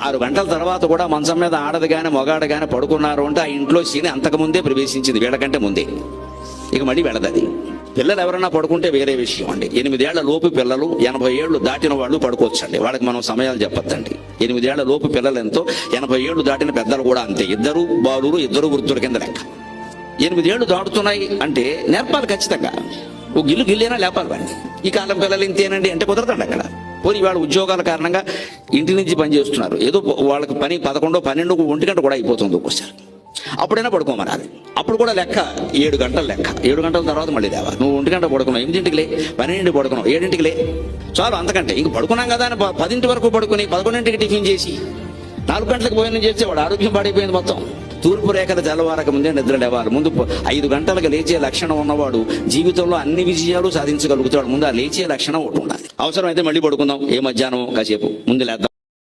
6 గంటల తర్వాత కూడా మంచం మీద ఆడదు కానీ మొగాడు కానీ పడుకున్నారు అంటే ఆ ఇంట్లో శని అంతకుముందే ప్రవేశించింది, వీళ్ళకంటే ముందే. ఇక మళ్ళీ వెళ్ళదు అది. పిల్లలు ఎవరైనా పడుకుంటే వేరే విషయం అండి. 8 ఏళ్ల లోపు పిల్లలు, 80 ఏళ్ళు దాటిన వాళ్ళు పడుకోవచ్చండి. వాళ్ళకి మనం సమయాలు చెప్పొద్దండి. 8 ఏళ్ల లోపు పిల్లలు ఎంతో, 80 ఏళ్ళు దాటిన పెద్దలు కూడా అంతే. 2 బాలురు 2 వృద్ధుల కింద లెక్క. 8 ఏళ్ళు దాటుతున్నాయి అంటే నేర్పాలి ఖచ్చితంగా. ఓ గిల్లైనా లేపాలి వాడిని. ఈ కాలం పిల్లలు ఇంతేనండి అంటే కుదరదండి అక్కడ. పోనీ వాళ్ళ ఉద్యోగాల కారణంగా ఇంటి నుంచి పని చేస్తున్నారు, ఏదో వాళ్ళకి పని 11, 12, 1 గంట కూడా అయిపోతుంది ఒక్కోసారి. అప్పుడైనా పడుకోమరాలి. అప్పుడు కూడా లెక్క 7 గంటలు లెక్క. 7 గంటల తర్వాత మళ్ళీ లేవాలి. నువ్వు 1 గంట పడుకున్నావు, 8ంటికి లే, 12ంటికి పడుకున్నావు, 7ంటికి లే, చాలు. అంతకంటే ఇంక పడుకున్నాం కదా అని 10 వరకు పడుకుని 11ంటికి టిఫిన్ చేసి 4 గంటలకు భోజనం చేస్తే వాడు ఆరోగ్యం పాడైపోయింది మొత్తం. తూర్పు రేఖల తెల్లవారక ముందే నిద్ర లేవాలి. ముందు 5 గంటలకు లేచే లక్షణం ఉన్నవాడు జీవితంలో అన్ని విజయాలు సాధించగలుగుతాడు. ముందు ఆ లేచే లక్షణం ఒకటి ఉండాలి. అవసరమైతే మళ్ళీ పడుకుందాం, ఏ మధ్యాహ్నం కాసేపు ముందు లేద్దాం.